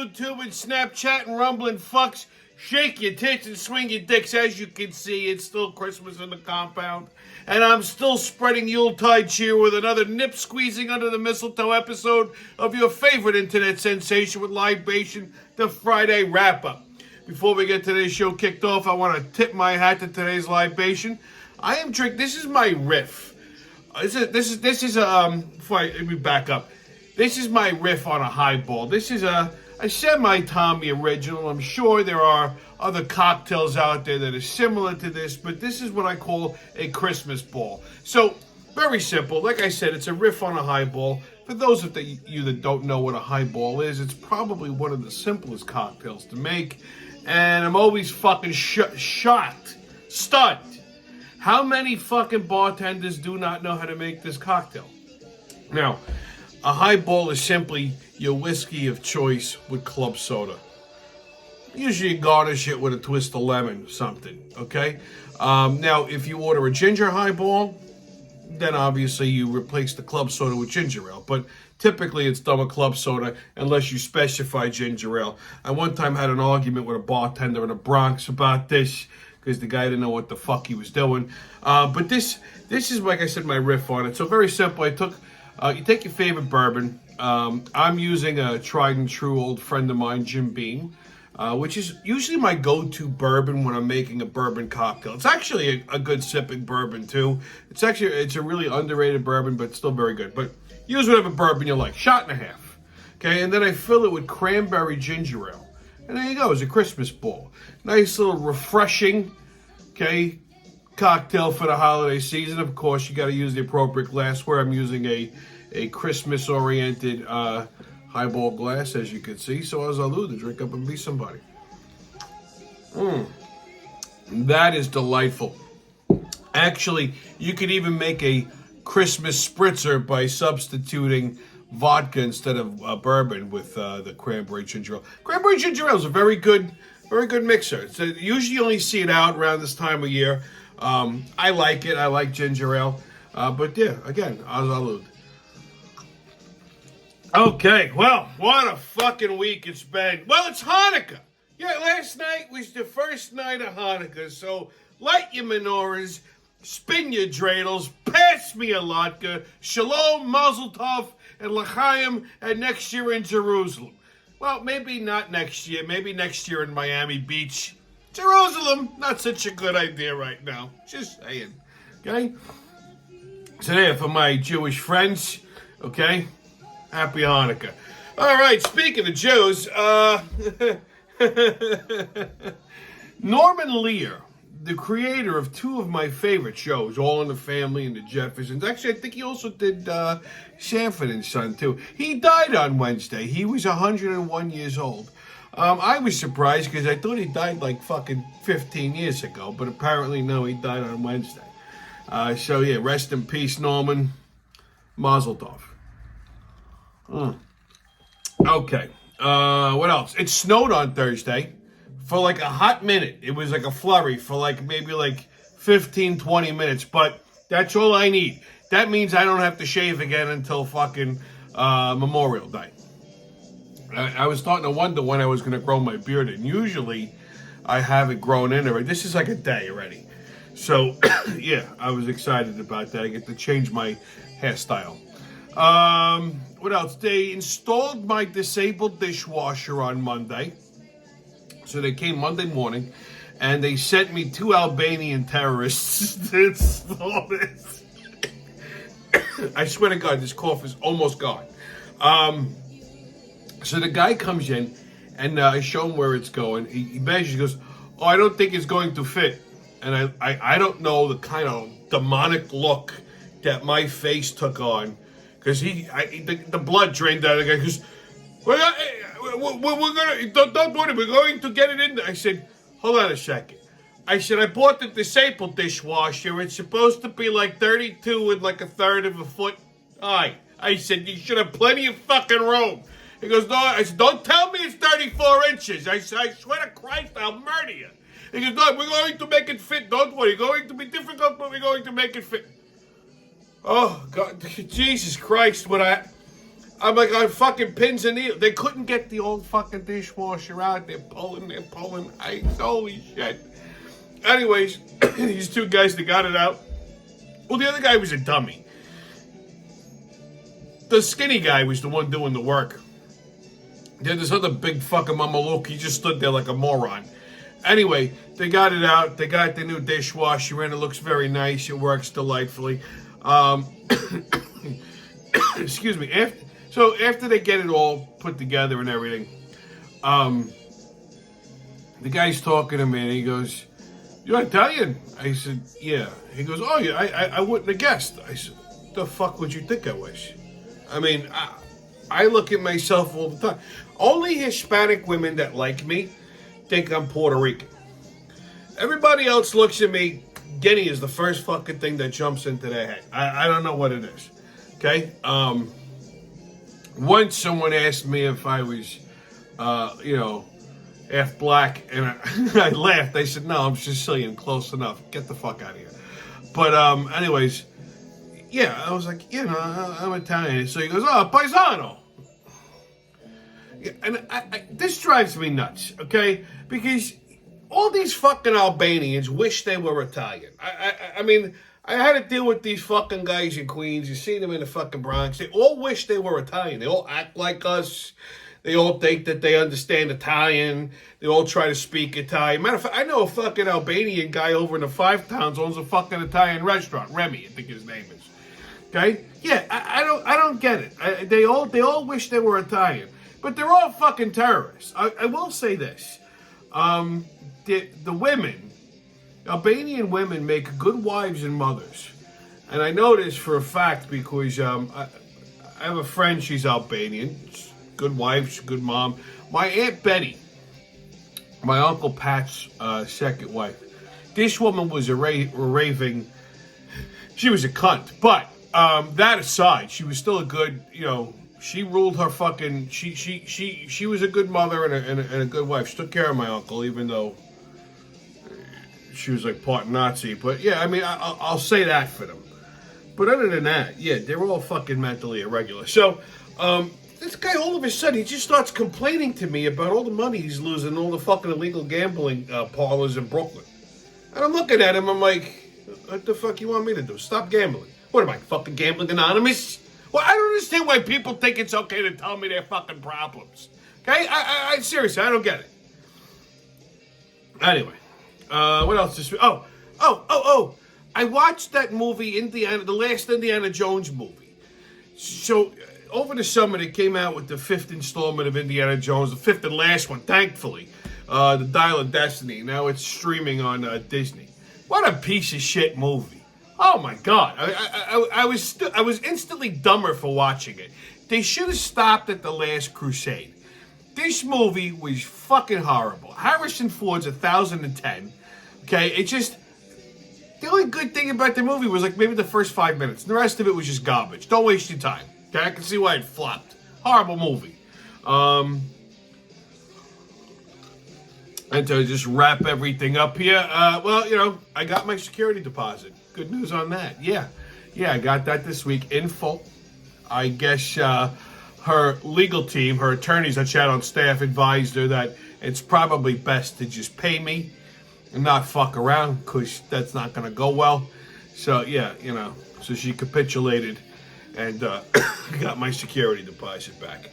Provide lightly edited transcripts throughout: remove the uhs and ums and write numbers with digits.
YouTube and Snapchat and rumbling fucks. Shake your tits and swing your dicks. As you can see, it's still Christmas in the compound. And I'm still spreading Yuletide cheer with another nip squeezing under the mistletoe episode of your favorite internet sensation with Libation, the Friday wrap-up. Before we get today's show kicked off, I want to tip my hat to today's libation. I am drinking. This is my riff. Let me back up. This is my riff on a highball. This is a semi-Tommy original. I'm sure there are other cocktails out there that are similar to this, but this is what I call a Christmas ball. So, very simple. Like I said, it's a riff on a highball. For those of you that don't know what a highball is, it's probably one of the simplest cocktails to make, and I'm always fucking shocked, stunned. How many fucking bartenders do not know how to make this cocktail? Now, a highball is simply your whiskey of choice with club soda. Usually you garnish it with a twist of lemon or something, okay? Now, if you order a ginger highball, then obviously you replace the club soda with ginger ale. But typically it's done with club soda unless you specify ginger ale. I one time had an argument with a bartender in the Bronx about this because the guy didn't know what the fuck he was doing. But this is, like I said, my riff on it. So very simple. You take your favorite bourbon. I'm using a tried and true old friend of mine, Jim Beam, which is usually my go-to bourbon when I'm making a bourbon cocktail. It's actually a good sipping bourbon too. It's a really underrated bourbon, but still very good. But use whatever bourbon you like. Shot and a half. Okay, and then I fill it with cranberry ginger ale. And there you go. It's a Christmas ball. Nice little refreshing, okay, cocktail for the holiday season. Of course, you got to use the appropriate glassware. I'm using a Christmas-oriented highball glass, as you can see. So as I allude to, drink up and be somebody. That is delightful. Actually, you could even make a Christmas spritzer by substituting vodka instead of bourbon with the cranberry ginger ale. Cranberry ginger ale is a very good mixer. Usually you only see it out around this time of year. I like it. I like ginger ale. But yeah, again, as I allude. Okay, well, what a fucking week it's been. Well, it's Hanukkah. Yeah, last night was the first night of Hanukkah, so light your menorahs, spin your dreidels, pass me a latke, shalom, mazel tov, and l'chaim, and next year in Jerusalem. Well, maybe not next year. Maybe next year in Miami Beach. Jerusalem, not such a good idea right now. Just saying, okay? So there, for my Jewish friends, okay? Happy Hanukkah. All right, speaking of Jews, Norman Lear, the creator of two of my favorite shows, All in the Family and The Jeffersons. Actually, I think he also did Sanford and Son, too. He died on Wednesday. He was 101 years old. I was surprised because I thought he died like fucking 15 years ago, but apparently, no, he died on Wednesday. So, yeah, rest in peace, Norman. Mazel tov. Okay. What else? It snowed on Thursday for like a hot minute. It was like a flurry for like maybe like 15, 20 minutes. But that's all I need. That means I don't have to shave again until fucking Memorial Day. I was starting to wonder when I was going to grow my beard. And usually I have it grown in already. This is like a day already. So, yeah, I was excited about that. I get to change my hairstyle. What else? They installed my disabled dishwasher on Monday. So they came Monday morning, and they sent me 2 Albanian terrorists to install this. I swear to God, this cough is almost gone. So the guy comes in, and I show him where it's going. He measures, he goes, "Oh, I don't think it's going to fit." And I don't know the kind of demonic look that my face took on. Because the blood drained out of the guy. Because we're gonna don't worry, we're going to get it in there. I said, hold on a second. I said I bought the disabled dishwasher. It's supposed to be like 32 and like a third of a foot high. I said you should have plenty of fucking room. He goes, no. I said, don't tell me it's 34 inches. I said, I swear to Christ, I'll murder you. He goes, no, we're going to make it fit. Don't worry, it's going to be difficult, but we're going to make it fit. Oh, God, Jesus Christ, I'm like on fucking pins and needles. They couldn't get the old fucking dishwasher out. They're pulling. Holy shit. Anyways, these two guys, they got it out. Well, the other guy was a dummy. The skinny guy was the one doing the work. Then this other big fucking mameluke, he just stood there like a moron. Anyway, they got it out. They got the new dishwasher in. It looks very nice. It works delightfully. Excuse me. After they get it all put together and everything, the guy's talking to me and he goes, "You're Italian?" I said, "Yeah." He goes, "Oh, yeah, I wouldn't have guessed." I said, "The fuck would you think I was?" I mean, I look at myself all the time. Only Hispanic women that like me think I'm Puerto Rican. Everybody else looks at me. Guinea is the first fucking thing that jumps into their head. I don't know what it is. Okay? Once someone asked me if I was, half black, and I laughed. I said, "No, I'm Sicilian. Close enough. Get the fuck out of here." But anyways, yeah, I was like, I'm Italian. So he goes, "Oh, paisano." Yeah, and this drives me nuts, okay? Because all these fucking Albanians wish they were Italian. I mean, I had to deal with these fucking guys in Queens. You see them in the fucking Bronx. They all wish they were Italian. They all act like us. They all think that they understand Italian. They all try to speak Italian. Matter of fact, I know a fucking Albanian guy over in the Five Towns owns a fucking Italian restaurant. Remy, I think his name is. Okay? Yeah, I don't get it. They all wish they were Italian. But they're all fucking terrorists. I will say this. The women, Albanian women, make good wives and mothers. And I know this for a fact because I have a friend, she's Albanian. Good wife, she's a good mom. My Aunt Betty, my Uncle Pat's second wife. This woman was a raving, she was a cunt. But that aside, she was still a good, she ruled her fucking. She was a good mother and a good wife. She took care of my uncle, even though she was like part Nazi. But yeah, I mean, I'll say that for them. But other than that, yeah, they're all fucking mentally irregular. So this guy, all of a sudden, he just starts complaining to me about all the money he's losing, all the fucking illegal gambling parlors in Brooklyn. And I'm looking at him, I'm like, what the fuck you want me to do? Stop gambling. What am I, fucking Gambling Anonymous? Well, I don't understand why people think it's okay to tell me their fucking problems. Okay? I seriously, I don't get it. Anyway, what else is... Oh. I watched that movie, the last Indiana Jones movie. So, over the summer, they came out with the 5th installment of Indiana Jones, the 5th and last one, thankfully. The Dial of Destiny. Now it's streaming on Disney. What a piece of shit movie. Oh my God! I was instantly dumber for watching it. They should have stopped at The Last Crusade. This movie was fucking horrible. Harrison Ford's 1,010. Okay, it just the only good thing about the movie was like maybe the first 5 minutes. The rest of it was just garbage. Don't waste your time. Okay, I can see why it flopped. Horrible movie. And to just wrap everything up here, I got my security deposit. Good news on that. Yeah, I got that this week in full. I guess her legal team, her attorneys that she had on staff advised her that it's probably best to just pay me and not fuck around because that's not going to go well. So, yeah, so she capitulated and got my security deposit back.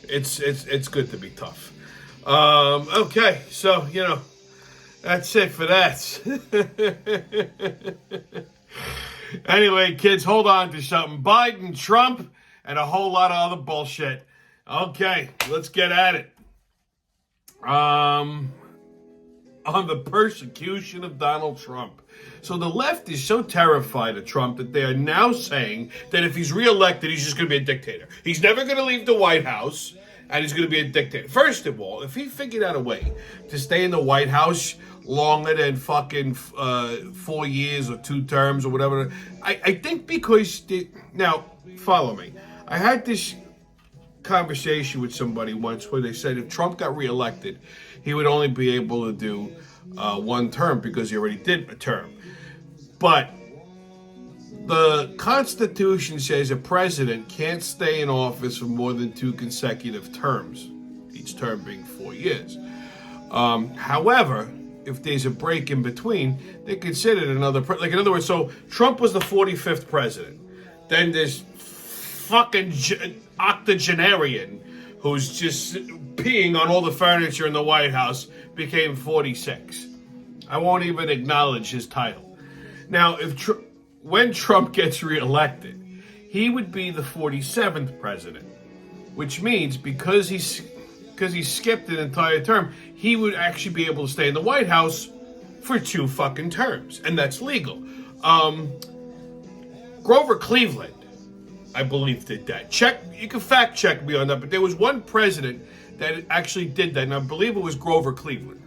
It's good to be tough. Okay, so, that's it for that. Anyway, kids, hold on to something. Biden, Trump, and a whole lot of other bullshit. Okay, let's get at it. On the persecution of Donald Trump. So the left is so terrified of Trump that they are now saying that if he's reelected, he's just going to be a dictator. He's never going to leave the White House, and he's going to be a dictator. First of all, if he figured out a way to stay in the White House longer than fucking 4 years or 2 terms or whatever, I think because... Now, follow me. I had this conversation with somebody once where they said if Trump got reelected, he would only be able to do 1 term because he already did a term. But The Constitution says a president can't stay in office for more than 2 consecutive terms, each term being 4 years. However, if there's a break in between, they consider it another. Like, in other words, so Trump was the 45th president. Then there's fucking octogenarian who's just peeing on all the furniture in the White House became 46. I won't even acknowledge his title. Now, when Trump gets reelected, he would be the 47th president, which means because he skipped an entire term, he would actually be able to stay in the White House for 2 fucking terms, and that's legal. Grover Cleveland, I believe, did that. You can fact check me on that, but there was one president that actually did that, and I believe it was Grover Cleveland.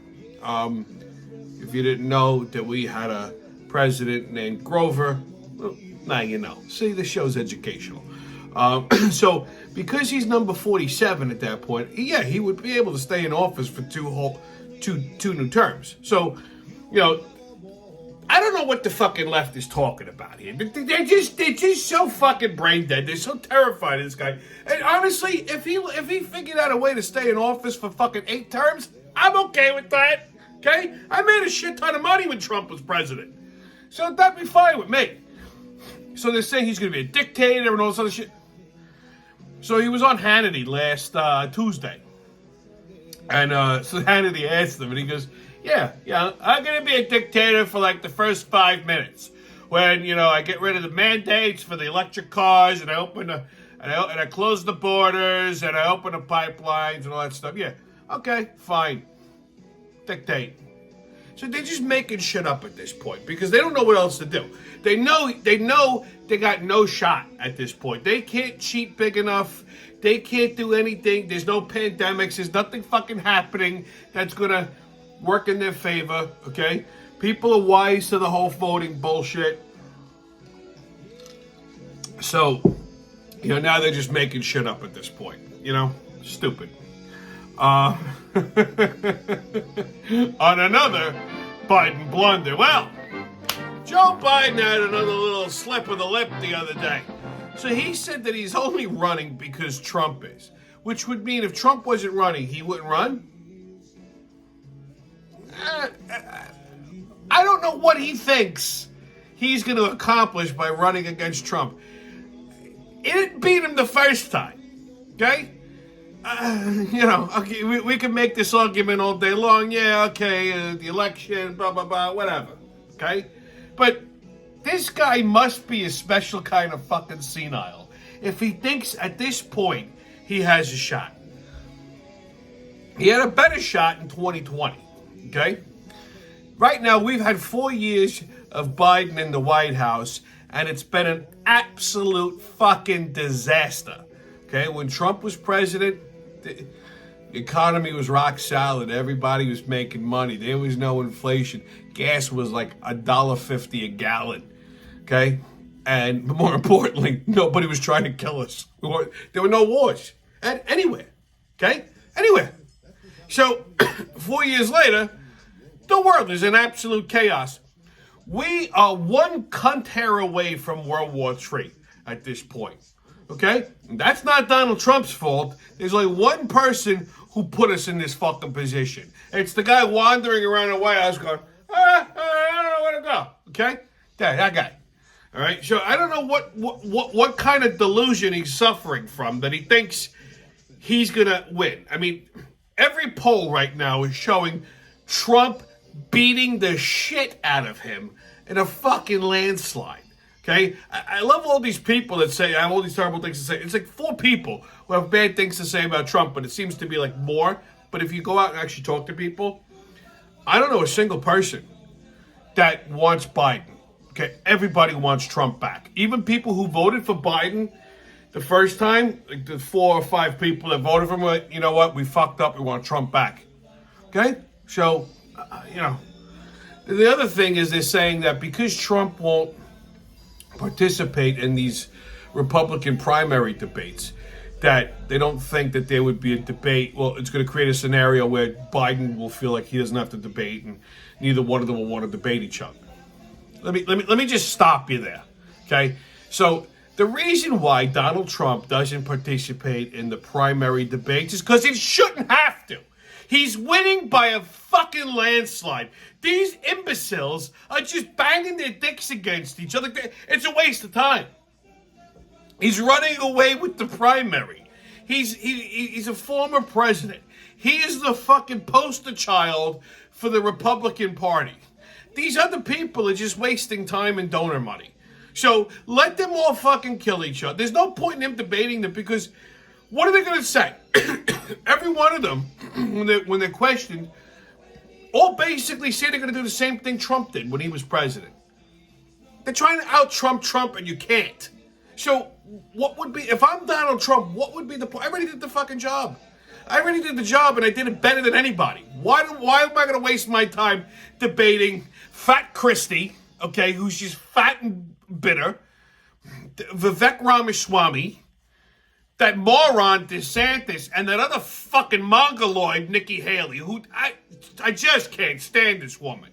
If you didn't know that we had a president named Grover, well, now you know. See, this show's educational. So, because he's number 47 at that point, yeah, he would be able to stay in office for two new terms. So, you know, I don't know what the fucking left is talking about here. They're just so fucking brain dead. They're so terrified of this guy. And honestly, if he figured out a way to stay in office for fucking 8 terms, I'm okay with that. Okay? I made a shit ton of money when Trump was president. So that'd be fine with me. So they're saying he's going to be a dictator and all this other shit. So he was on Hannity last Tuesday. And so Hannity asked him, and he goes, yeah, I'm going to be a dictator for like the first 5 minutes. When, you know, I get rid of the mandates for the electric cars, and I close the borders, and I open the pipelines and all that stuff. Yeah, okay, fine. Dictate. So they're just making shit up at this point because they don't know what else to do. They know they got no shot at this point. They can't cheat big enough. They can't do anything. There's no pandemics. There's nothing fucking happening that's gonna work in their favor. Okay, people are wise to the whole voting bullshit. So, you know, now they're just making shit up at this point. You know, stupid. On another Biden blunder. Well, Joe Biden had another little slip of the lip the other day. So he said that he's only running because Trump is. Which would mean if Trump wasn't running, he wouldn't run? I don't know what he thinks he's going to accomplish by running against Trump. It didn't beat him the first time. Okay? You know, okay, we can make this argument all day long. Yeah, okay, the election, blah, blah, blah, whatever. Okay? But this guy must be a special kind of fucking senile if he thinks at this point he has a shot. He had a better shot in 2020. Okay? Right now, we've had 4 years of Biden in the White House, and it's been an absolute fucking disaster. Okay? When Trump was president, the economy was rock solid. Everybody was making money. There was no inflation. Gas was like $1.50 a gallon. Okay? And more importantly, nobody was trying to kill us. There were no wars. Anywhere. Okay? Anywhere. So, 4 years later, the world is in absolute chaos. We are one cunt hair away from World War III at this point. Okay? And that's not Donald Trump's fault. There's only one person who put us in this fucking position. It's the guy wandering around the White House going, I don't know where to go. Okay? That guy. All right? So I don't know what kind of delusion he's suffering from that he thinks he's going to win. I mean, every poll right now is showing Trump beating the shit out of him in a fucking landslide. Okay? I love all these people that say, I have all these terrible things to say. It's like 4 people who have bad things to say about Trump, but it seems to be like more. But if you go out and actually talk to people, I don't know a single person that wants Biden. Okay? Everybody wants Trump back. Even people who voted for Biden the first time, like the 4 or 5 people that voted for him, like, you know what, we fucked up, we want Trump back. Okay? So, you know, the other thing is they're saying that because Trump won't participate in these Republican primary debates, that they don't think that there would be a debate. Well, it's going to create a scenario where Biden will feel like he doesn't have to debate, and neither one of them will want to debate each other. Let me just stop you there. Okay? So the reason why Donald Trump doesn't participate in the primary debates is because he shouldn't have to. He's winning by a fucking landslide. These imbeciles are just banging their dicks against each other. It's a waste of time. He's running away with the primary. He's a former president. He is the fucking poster child for the Republican Party. These other people are just wasting time and donor money. So let them all fucking kill each other. There's no point in him debating them because what are they going to say? Every one of them, when they're questioned, all basically say they're going to do the same thing Trump did when he was president. They're trying to out-Trump Trump, and you can't. So what would be, if I'm Donald Trump, what would be the point? I already did the fucking job. I already did the job, and I did it better than anybody. Why am I going to waste my time debating Fat Christie, okay, who's just fat and bitter, Vivek Ramaswamy, that moron DeSantis, and that other fucking mongoloid Nikki Haley, who I just can't stand this woman.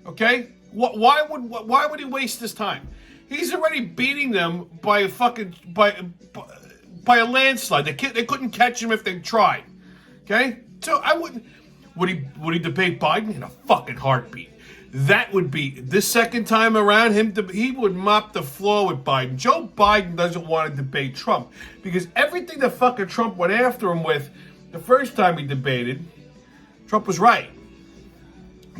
Okay? Why would he waste his time? He's already beating them by a fucking by a landslide. They couldn't catch him if they tried. Okay? So I wouldn't. Would he debate Biden in a fucking heartbeat? That would be the second time around he would mop the floor with Biden. Joe Biden doesn't want to debate Trump because everything that fucking Trump went after him with the first time he debated, Trump was right.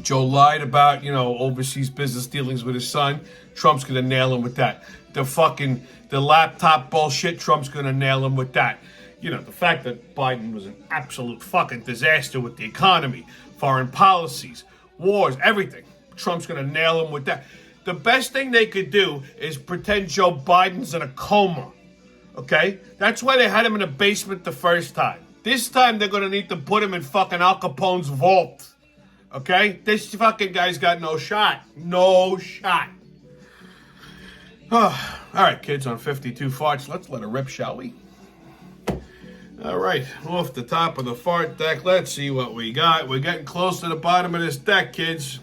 Joe lied about, overseas business dealings with his son. Trump's going to nail him with that. The laptop bullshit, Trump's going to nail him with that. The fact that Biden was an absolute fucking disaster with the economy, foreign policies, wars, everything. Trump's going to nail him with that. The best thing they could do is pretend Joe Biden's in a coma. Okay? That's why they had him in a basement the first time. This time they're going to need to put him in fucking Al Capone's vault. Okay? This fucking guy's got no shot. No shot. All right, kids, on 52 farts, let's let it rip, shall we? All right, off the top of the fart deck, let's see what we got. We're getting close to the bottom of this deck, kids.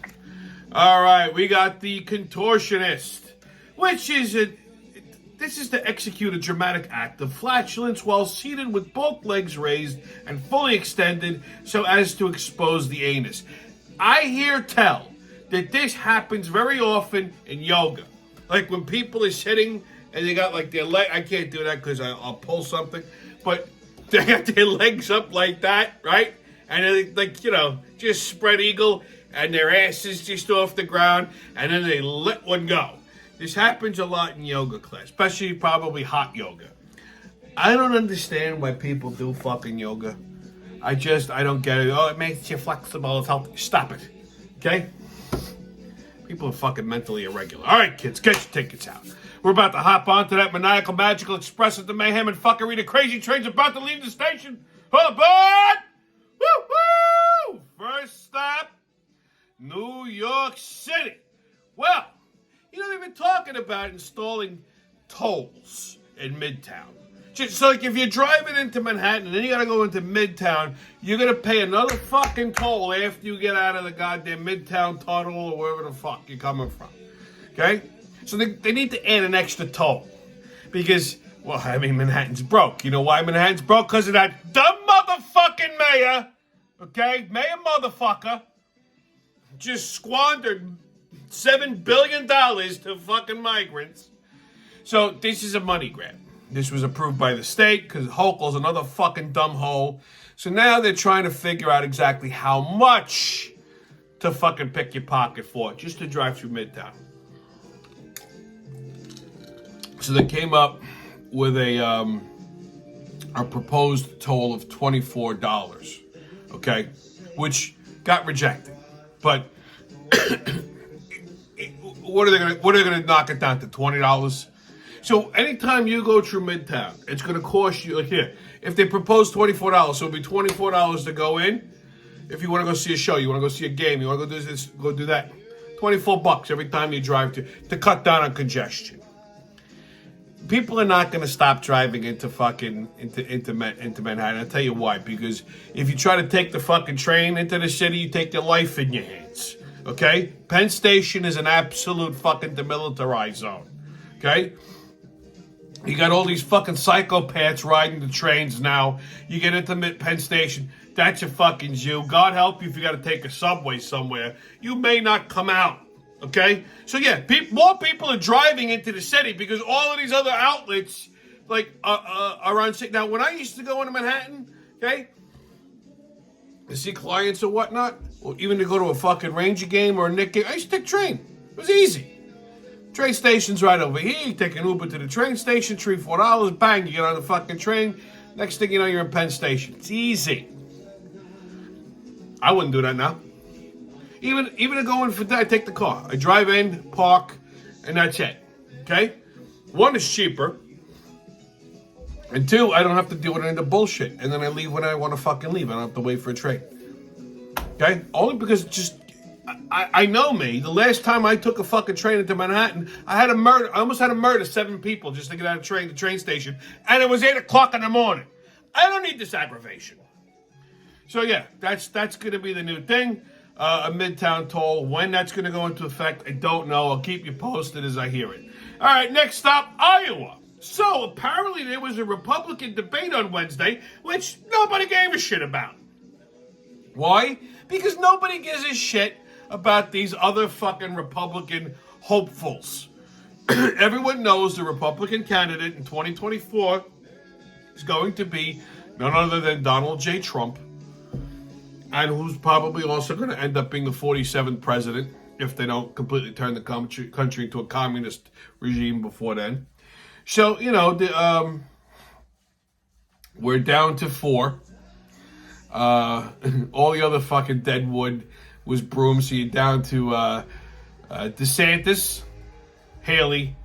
All right, we got the contortionist, which is this is to execute a dramatic act of flatulence while seated with both legs raised and fully extended so as to expose the anus. I hear tell that this happens very often in yoga. Like when people are sitting and they got like their leg, I can't do that because I'll pull something, but they got their legs up like that, right? And they're just spread eagle and their ass is just off the ground and then they let one go. This happens a lot in yoga class, especially probably hot yoga. I don't understand why people do fucking yoga. I don't get it. Oh, it makes you flexible, it's healthy. Stop it, okay? People are fucking mentally irregular. All right, kids, get your tickets out. We're about to hop onto that maniacal, magical express at the mayhem and fuckery. The crazy train's about to leave the station. Hold aboard! Woo-hoo! First stop, New York City. Well, they've been talking about installing tolls in Midtown. So, like, if you're driving into Manhattan and then you gotta go into Midtown, you're gonna pay another fucking toll after you get out of the goddamn Midtown tunnel or wherever the fuck you're coming from. Okay? So they need to add an extra toll. Because, Manhattan's broke. You know why Manhattan's broke? Because of that dumb motherfucking mayor. Okay? Mayor motherfucker. Just squandered $7 billion to fucking migrants. So this is a money grab. This was approved by the state because Hochul's another fucking dumb hole. So now they're trying to figure out exactly how much to fucking pick your pocket for just to drive through Midtown. So they came up with a proposed toll of $24, okay, which got rejected. But what are they gonna knock it down to $20? So anytime you go through Midtown, it's going to cost you, like here, if they propose $24, so it'll be $24 to go in. If you want to go see a show, you want to go see a game, you want to go do this, go do that. $24 every time you drive to cut down on congestion. People are not going to stop driving into Manhattan. I'll tell you why. Because if you try to take the fucking train into the city, you take your life in your hands. Okay? Penn Station is an absolute fucking demilitarized zone. Okay? You got all these fucking psychopaths riding the trains now. You get into Penn Station. That's your fucking Jew. God help you if you got to take a subway somewhere. You may not come out. Okay? So yeah, more people are driving into the city because all of these other outlets, like, are on. Now, when I used to go into Manhattan, okay, to see clients or whatnot, or even to go to a fucking Ranger game or a Knick game, I used to take train. It was easy. Train station's right over here. You take an Uber to the train station, $3, $4, bang, you get on the fucking train. Next thing you know, you're in Penn Station. It's easy. I wouldn't do that now. Even to go in for that, I take the car. I drive in, park, and that's it. Okay? One, is cheaper. And two, I don't have to deal with any of the bullshit. And then I leave when I want to fucking leave. I don't have to wait for a train. Okay? Only because it's just... I know me. The last time I took a fucking train into Manhattan, I almost had to murder 7 people just to get out of the train station. And it was 8 o'clock in the morning. I don't need this aggravation. So yeah, that's going to be the new thing. A Midtown toll. When that's going to go into effect, I don't know. I'll keep you posted as I hear it. All right, next stop, Iowa. So apparently there was a Republican debate on Wednesday, which nobody gave a shit about. Why? Because nobody gives a shit about these other fucking Republican hopefuls. Everyone knows the Republican candidate in 2024 is going to be none other than Donald J. Trump, and who's probably also going to end up being the 47th president if they don't completely turn the country into a communist regime before then. So, you know, we're down to 4. All the other fucking dead wood was Broom, so you're down to DeSantis, Haley,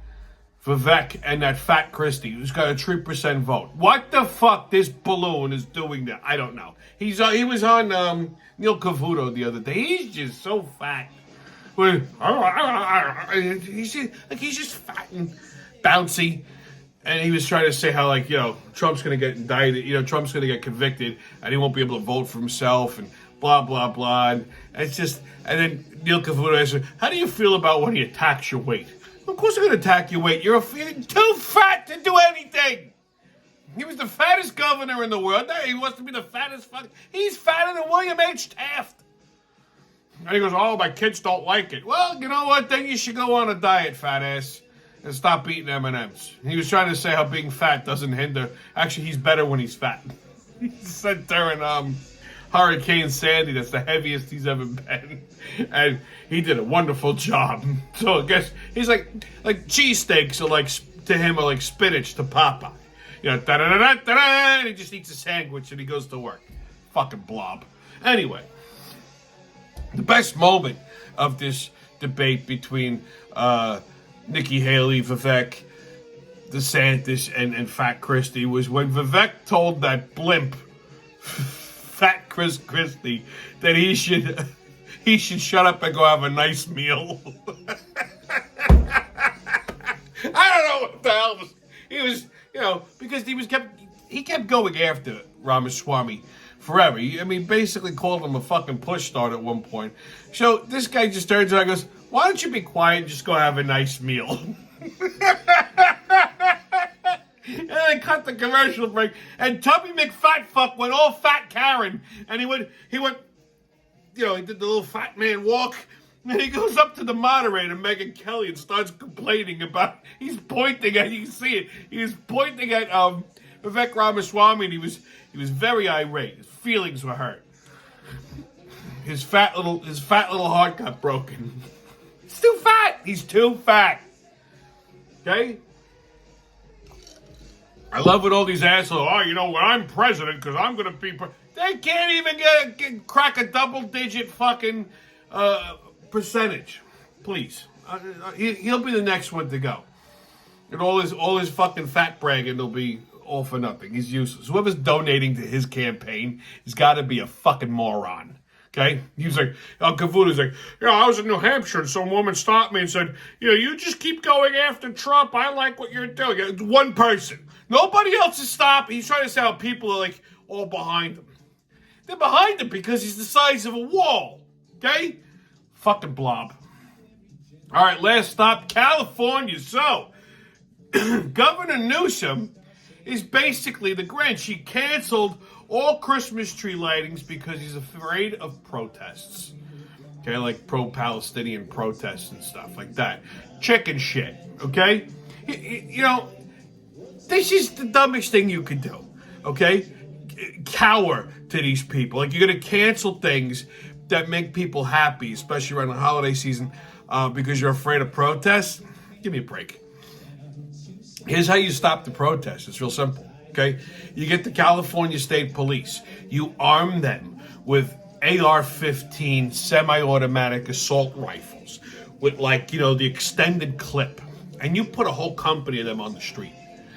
Vivek, and that fat Christie, who's got a 3% vote. What the fuck this balloon is doing there? I don't know. He was on Neil Cavuto the other day. He's just so fat. He's just fat and bouncy. And he was trying to say how, like, you know, Trump's going to get indicted, you know, Trump's going to get convicted, and he won't be able to vote for himself, and blah, blah, blah. And it's just, and then Neil Cavuto asked him, how do you feel about when he attacks your weight? Of course they're going to attack your weight. You're too fat to do anything. He was the fattest governor in the world. Now he wants to be the fattest fuck. He's fatter than William H. Taft. And he goes, oh, my kids don't like it. Well, you know what? Then you should go on a diet, fat ass, and stop eating M&Ms. He was trying to say how being fat doesn't hinder. Actually, he's better when he's fat. He said during Hurricane Sandy, that's the heaviest he's ever been. And he did a wonderful job. So I guess he's like cheesesteaks are like, to him, are like spinach to Popeye. You know, da-da-da-da-da-da, and he just eats a sandwich and he goes to work. Fucking blob. Anyway, the best moment of this debate between Nikki Haley, Vivek, DeSantis, and Fat Christie was when Vivek told that blimp, Fat Chris Christie, that he should shut up and go have a nice meal. I don't know what the hell he was, you know, because he kept going after Ramaswamy forever. I mean, basically called him a fucking push start at one point. So this guy just turns around and goes, why don't you be quiet and just go have a nice meal? And they cut the commercial break, and Tubby McFatfuck went all fat Karen, and he went, you know, he did the little fat man walk, and he goes up to the moderator, Megyn Kelly, and starts complaining about, he's pointing at, you can see it, he was pointing at Vivek Ramaswamy, and he was very irate. His feelings were hurt. His fat little heart got broken. He's too fat. He's too fat. Okay? I love what all these assholes, oh, you know, when I'm president, because I'm going to be... They can't even crack a double-digit fucking percentage. Please. He'll be the next one to go. And all his fucking fat bragging will be all for nothing. He's useless. Whoever's donating to his campaign has got to be a fucking moron. Okay? He was like, Cavuto's like, you know, I was in New Hampshire and some woman stopped me and said, you know, you just keep going after Trump. I like what you're doing. One person. Nobody else is stopping. He's trying to say how people are like all behind him. They're behind him because he's the size of a wall. Okay? Fucking blob. All right, last stop, California. So, Governor Newsom is basically the Grinch. He canceled all Christmas tree lightings because he's afraid of protests. Okay, like pro-Palestinian protests and stuff like that. Chicken shit, okay? You know, this is the dumbest thing you could do, okay? Cower to these people. Like, you're going to cancel things that make people happy, especially around the holiday season, because you're afraid of protests. Give me a break. Here's how you stop the protests. It's real simple, okay? You get the California State Police. You arm them with AR-15 semi-automatic assault rifles with, like, you know, the extended clip. And you put a whole company of them on the street.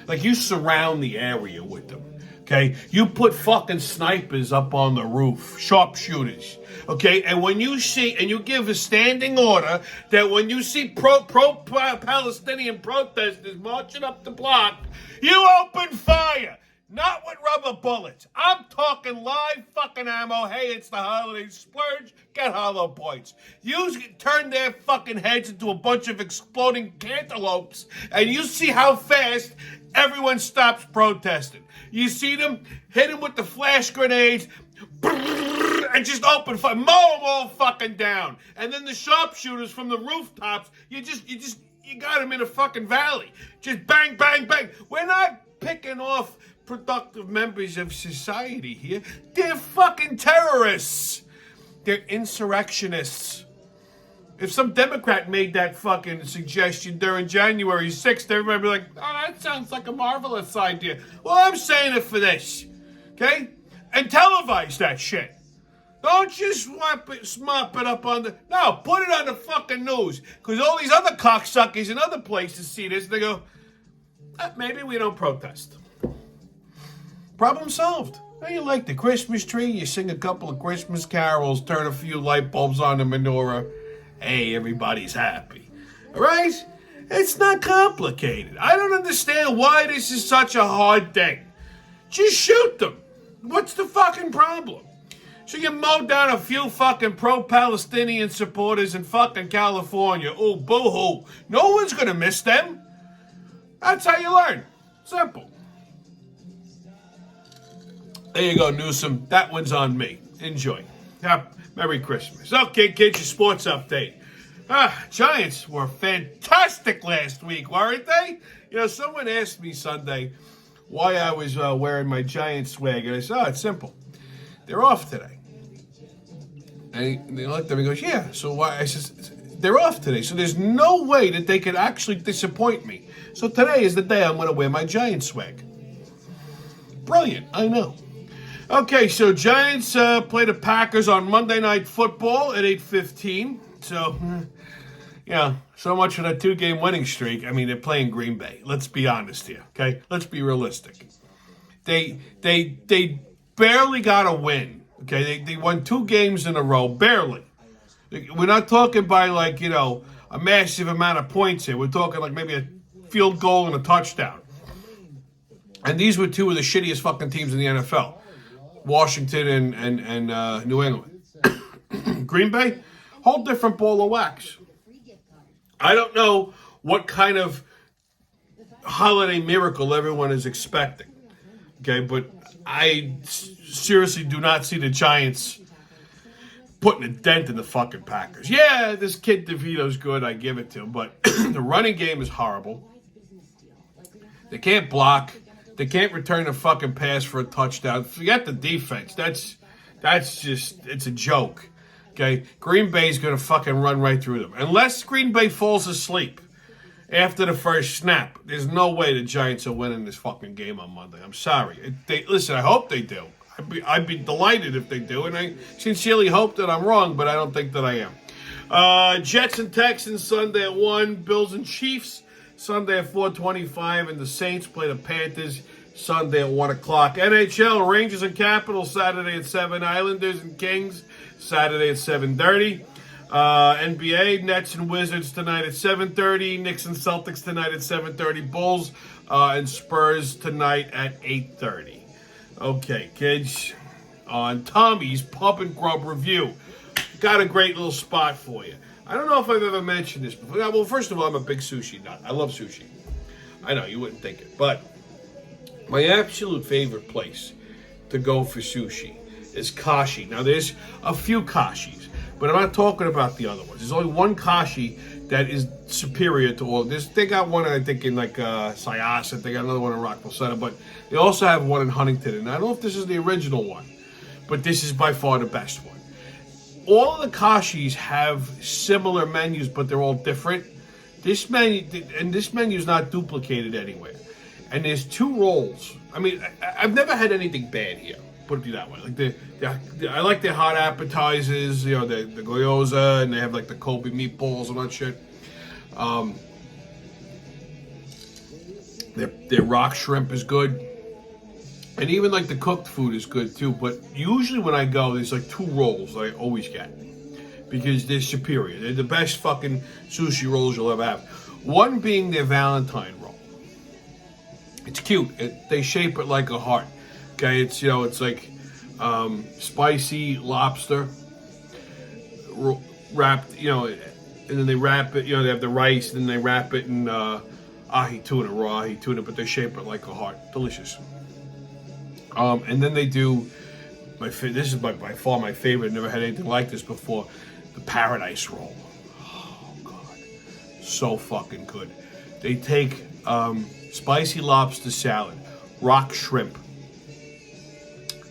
Like, you surround the area with them, okay? You put fucking snipers up on the roof, sharpshooters, okay? And when you see, and you give a standing order that when you see pro-Palestinian protesters marching up the block, you open fire. Not with rubber bullets. I'm talking live fucking ammo. Hey, it's the holiday splurge. Get hollow points. You turn their fucking heads into a bunch of exploding cantaloupes, and you see how fast everyone stops protesting. You see them hit them with the flash grenades, and just open fire, mow them all fucking down. And then the sharpshooters from the rooftops, you got them in a fucking valley. Just bang, bang, bang. We're not picking off productive members of society here. They're fucking terrorists. They're insurrectionists. If some Democrat made that fucking suggestion during January 6th, everybody would be like, oh, that sounds like a marvelous idea. Well, I'm saying it for this, okay? And televise that shit. Don't just mop it up on the... No, put it on the fucking news. Because all these other cocksuckers in other places see this, and they go, maybe we don't protest. Problem solved. Now you like the Christmas tree, you sing a couple of Christmas carols, turn a few light bulbs on the menorah. Hey, everybody's happy. All right? It's not complicated. I don't understand why this is such a hard thing. Just shoot them. What's the fucking problem? So you mow down a few fucking pro-Palestinian supporters in fucking California. Oh, boo-hoo. No one's gonna miss them. That's how you learn. Simple. There you go, Newsom. That one's on me. Enjoy. Merry Christmas. Okay, kids, your sports update. Giants were fantastic last week, weren't they? You know, someone asked me Sunday why I was wearing my Giants swag, and I said, it's simple. They're off today. And they looked at me and goes, yeah, so why? I said, they're off today, so there's no way that they could actually disappoint me. So today is the day I'm going to wear my Giants swag. Brilliant, I know. Okay, so Giants play the Packers on Monday Night Football at 8:15. So, yeah, so much for that 2-game winning streak. I mean, they're playing Green Bay. Let's be honest here, okay? Let's be realistic. They barely got a win, okay? They won 2 games in a row, barely. We're not talking by, like, you know, a massive amount of points here. We're talking like maybe a field goal and a touchdown. And these were 2 of the shittiest fucking teams in the NFL. Washington and New England. Green Bay, whole different ball of wax. I don't know what kind of holiday miracle everyone is expecting. Okay, but I seriously do not see the Giants putting a dent in the fucking Packers. Yeah, this kid DeVito's good, I give it to him, but the running game is horrible. They can't block. They can't return a fucking pass for a touchdown. Forget the defense. That's just, it's a joke. Okay? Green Bay's going to fucking run right through them. Unless Green Bay falls asleep after the first snap, there's no way the Giants are winning this fucking game on Monday. I'm sorry. Listen, I hope they do. I'd be delighted if they do, and I sincerely hope that I'm wrong, but I don't think that I am. Jets and Texans Sunday at 1. Bills and Chiefs Sunday at 4:25, and the Saints play the Panthers Sunday at 1 o'clock. NHL, Rangers and Capitals Saturday at 7. Islanders and Kings Saturday at 7:30. NBA, Nets and Wizards tonight at 7:30. Knicks and Celtics tonight at 7:30. Bulls and Spurs tonight at 8:30. Okay, kids, on Tommy's Pub and Grub Review, got a great little spot for you. I don't know if I've ever mentioned this before. Well, first of all, I'm a big sushi nut. I love sushi. I know, you wouldn't think it. But my absolute favorite place to go for sushi is Kashi. Now, there's a few Kashis, but I'm not talking about the other ones. There's only one Kashi that is superior to all. They got one, I think, in like Syosset. They got another one in Rockville Center, but they also have one in Huntington. And I don't know if this is the original one, but this is by far the best one. All of the Kashis have similar menus, but they're all different. This menu is not duplicated anywhere. And there's 2 rolls. I mean, I've never had anything bad here. Put it that way. Like I like their hot appetizers. You know, the gyoza, and they have like the Kobe meatballs and that shit. Their rock shrimp is good. And even like the cooked food is good too. But usually when I go, there's like 2 rolls that I always get because they're superior. They're the best fucking sushi rolls you'll ever have. One being their Valentine roll. It's cute. They shape it like a heart. Okay, it's like spicy lobster wrapped. And then they wrap it. They have the rice, and then they wrap it in ahi tuna, raw ahi tuna, but they shape it like a heart. Delicious. And then they do this is by far my favorite. Never had anything like this before. The paradise roll. Oh God, so fucking good. They take spicy lobster salad, rock shrimp,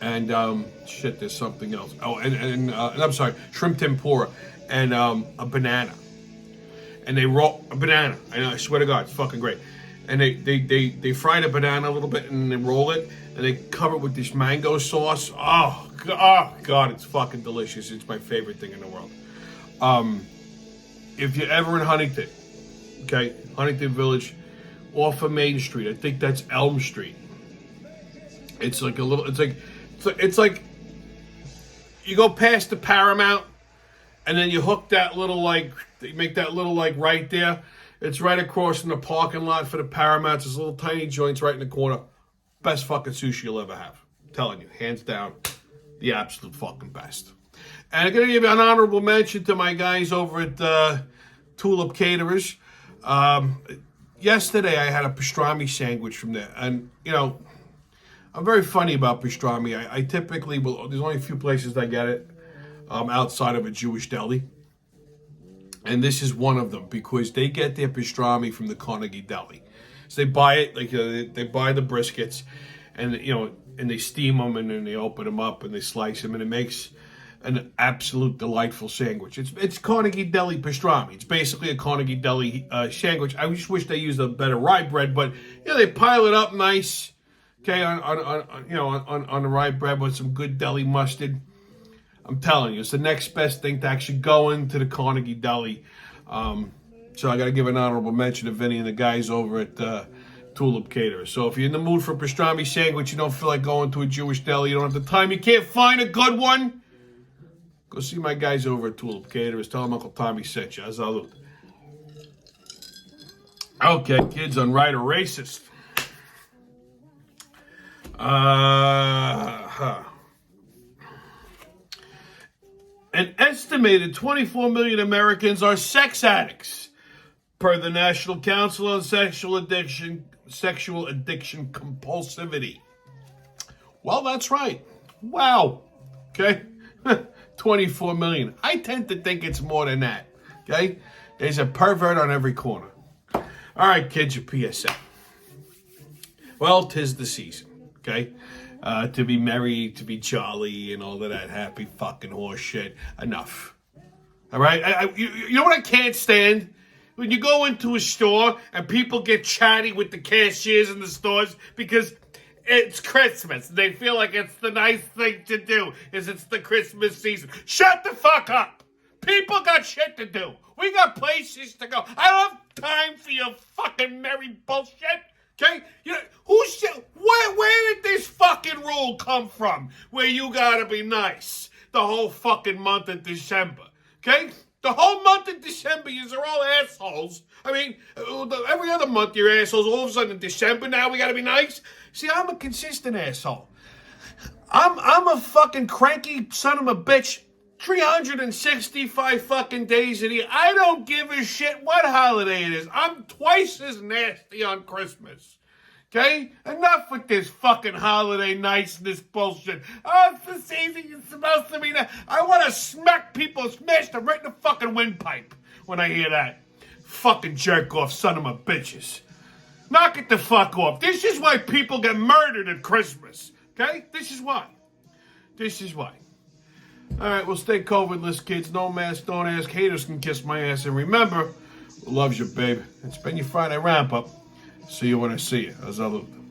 and there's something else. Oh, and I'm sorry, shrimp tempura, and a banana. And they roll a banana. I swear to God, it's fucking great. And they fry the banana a little bit, and they roll it, and they cover it with this mango sauce. Oh God, it's fucking delicious. It's my favorite thing in the world. If you're ever in Huntington, okay, Huntington Village, off of Main Street, I think that's Elm Street. It's like you go past the Paramount, and then you hook that little you make that little right there. It's right across from the parking lot for the Paramount. There's little tiny joints right in the corner. Best fucking sushi you'll ever have. I'm telling you, hands down, the absolute fucking best. And I'm going to give an honorable mention to my guys over at Tulip Caterers. Yesterday I had a pastrami sandwich from there. And, I'm very funny about pastrami. I typically will, there's only a few places I get it outside of a Jewish deli. And this is one of them because they get their pastrami from the Carnegie Deli. So they buy it, they buy the briskets, and and they steam them, and then they open them up and they slice them, and it makes an absolute delightful sandwich. It's Carnegie Deli pastrami. It's basically a Carnegie Deli sandwich. I just wish they used a better rye bread, but they pile it up nice, okay, on the rye bread with some good deli mustard. I'm telling you, it's the next best thing to actually go into the Carnegie Deli. So I got to give an honorable mention to Vinny and the guys over at Tulip Caterers. So if you're in the mood for a pastrami sandwich, you don't feel like going to a Jewish deli, you don't have the time, you can't find a good one, go see my guys over at Tulip Caterers. Tell them Uncle Tommy sent you. Salud. Okay, kids on Right or Racist. An estimated 24 million Americans are sex addicts, per the National Council on Sexual Addiction Compulsivity. Well, that's right. Wow. Okay. 24 million. I tend to think it's more than that. Okay. There's a pervert on every corner. All right, kids, your PSA. Well, 'tis the season. Okay. To be merry, to be jolly, and all of that happy fucking horse shit. Enough. All right? You know what I can't stand? When you go into a store and people get chatty with the cashiers in the stores because it's Christmas. They feel like it's the nice thing to do, is it's the Christmas season. Shut the fuck up! People got shit to do. We got places to go. I don't have time for your fucking merry bullshit. Okay? Where did this fucking rule come from? Where you gotta be nice the whole fucking month of December. Okay? The whole month of December, you're all assholes. I mean, every other month you're assholes. All of a sudden in December, now we gotta be nice? See, I'm a consistent asshole. I'm a fucking cranky son of a bitch 365 fucking days a year. I don't give a shit what holiday it is. I'm twice as nasty on Christmas. Okay? Enough with this fucking holiday niceness bullshit. Oh, it's the season, you're supposed to be there. I want to smack people, smash them right in the fucking windpipe when I hear that. Fucking jerk off son of a bitches. Knock it the fuck off. This is why people get murdered at Christmas. Okay? This is why. This is why. Alright, well, stay COVID-less, kids. No mask, don't ask. Haters can kiss my ass. And remember, who loves you, babe? It's been your Friday wrap-up. See you when I see you. Salud.